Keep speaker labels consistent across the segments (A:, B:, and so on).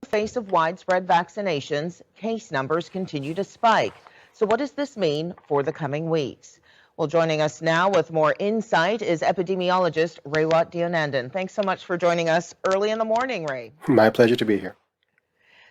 A: face of widespread vaccinations, case numbers continue to spike. So what does this mean for the coming weeks? Well, joining us now with more insight is epidemiologist Raywat Deonandan. Thanks so much for joining us early in the morning, Ray.
B: My pleasure to be here.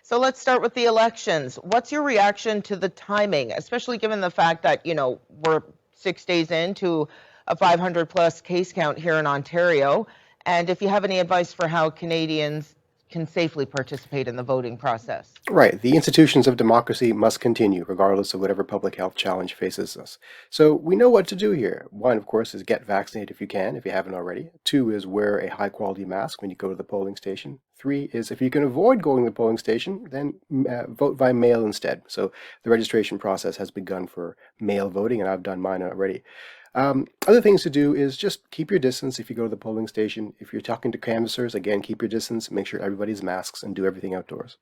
A: So let's start with the elections. What's your reaction to the timing, especially given the fact that, we're 6 days into a 500 plus case count here in Ontario? And if you have any advice for how Canadians can safely participate in the voting process.
B: Right. The institutions of democracy must continue regardless of whatever public health challenge faces us. So we know what to do here. One, of course, is get vaccinated if you can, if you haven't already. Two is wear a high quality mask when you go to the polling station. Three is if you can avoid going to the polling station, then vote by mail instead. So the registration process has begun for mail voting, and I've done mine already. Other things to do is just keep your distance if you go to the polling station. If you're talking to canvassers, again, keep your distance, make sure everybody's masks, and do everything outdoors.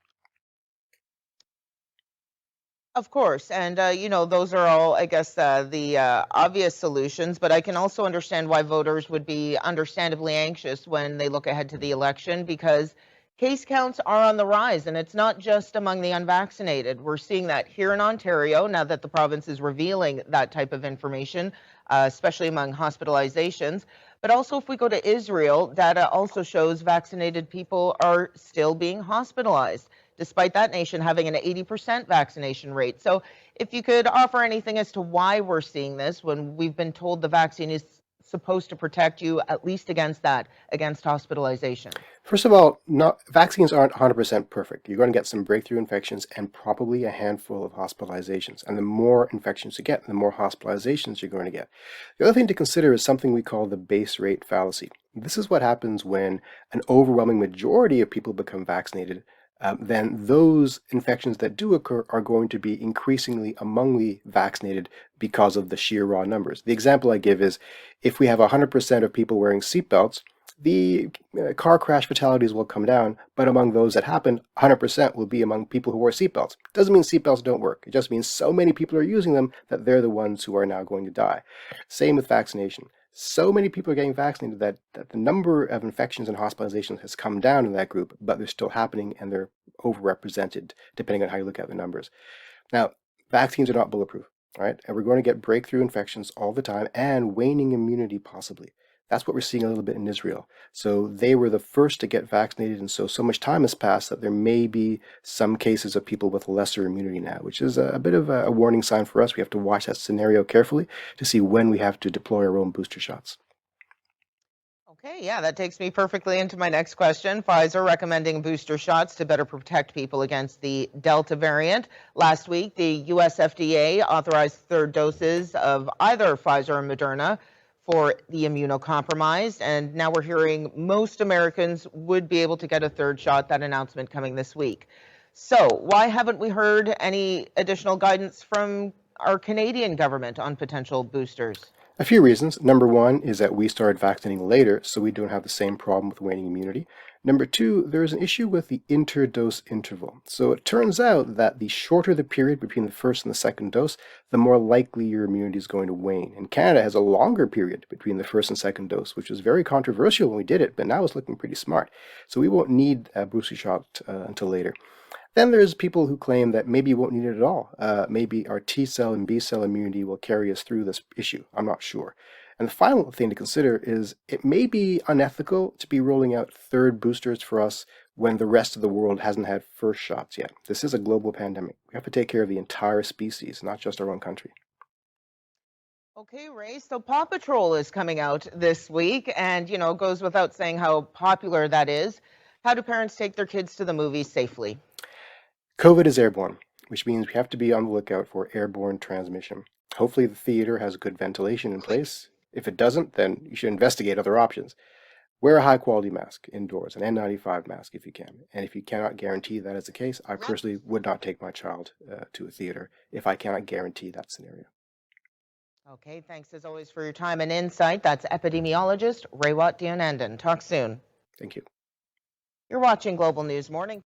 A: Of course, and those are all, I guess, the obvious solutions, but I can also understand why voters would be understandably anxious when they look ahead to the election because case counts are on the rise, and it's not just among the unvaccinated. We're seeing that here in Ontario, now that the province is revealing that type of information, especially among hospitalizations. But also, if we go to Israel, data also shows vaccinated people are still being hospitalized, despite that nation having an 80% vaccination rate. So if you could offer anything as to why we're seeing this when we've been told the vaccine is supposed to protect you at least against that, against hospitalization.
B: First of all, vaccines aren't 100% perfect. You're going to get some breakthrough infections and probably a handful of hospitalizations. And the more infections you get, the more hospitalizations you're going to get. The other thing to consider is something we call the base rate fallacy. This is what happens when an overwhelming majority of people become vaccinated. Then those infections that do occur are going to be increasingly among the vaccinated because of the sheer raw numbers. The example I give is if we have 100% of people wearing seatbelts, the car crash fatalities will come down, but among those that happen, 100% will be among people who wear seatbelts. Doesn't mean seatbelts don't work. It just means so many people are using them that they're the ones who are now going to die. Same with vaccination. So many people are getting vaccinated that the number of infections and hospitalizations has come down in that group, but they're still happening and they're overrepresented depending on how you look at the numbers. Now, vaccines are not bulletproof, all right? And we're going to get breakthrough infections all the time and waning immunity possibly. That's what we're seeing a little bit in Israel. So they were the first to get vaccinated, and so much time has passed that there may be some cases of people with lesser immunity now, which is a bit of a warning sign for us. We have to watch that scenario carefully to see when we have to deploy our own booster shots.
A: Okay, yeah, that takes me perfectly into my next question. Pfizer recommending booster shots to better protect people against the Delta variant. Last week, the US FDA authorized third doses of either Pfizer or Moderna for the immunocompromised, and now we're hearing most Americans would be able to get a third shot, that announcement coming this week. So why haven't we heard any additional guidance from our Canadian government on potential boosters?
B: A few reasons. Number one is that we started vaccinating later, so we don't have the same problem with waning immunity. Number two, there's an issue with the interdose interval. So it turns out that the shorter the period between the first and the second dose, the more likely your immunity is going to wane. And Canada has a longer period between the first and second dose, which was very controversial when we did it, but now it's looking pretty smart. So we won't need a booster shot until later. Then there's people who claim that maybe we won't need it at all. Maybe our T cell and B cell immunity will carry us through this issue. I'm not sure. And the final thing to consider is it may be unethical to be rolling out third boosters for us when the rest of the world hasn't had first shots yet. This is a global pandemic. We have to take care of the entire species, not just our own country.
A: Okay, Ray, so Paw Patrol is coming out this week, and, it goes without saying how popular that is. How do parents take their kids to the movies safely?
B: COVID is airborne, which means we have to be on the lookout for airborne transmission. Hopefully the theater has good ventilation in place. If it doesn't, then you should investigate other options. Wear a high-quality mask indoors, an N95 mask if you can. And if you cannot guarantee that is the case, I personally would not take my child to a theater if I cannot guarantee that scenario.
A: Okay, thanks as always for your time and insight. That's epidemiologist Raywat Deonandan. Talk soon.
B: Thank you.
A: You're watching Global News Morning.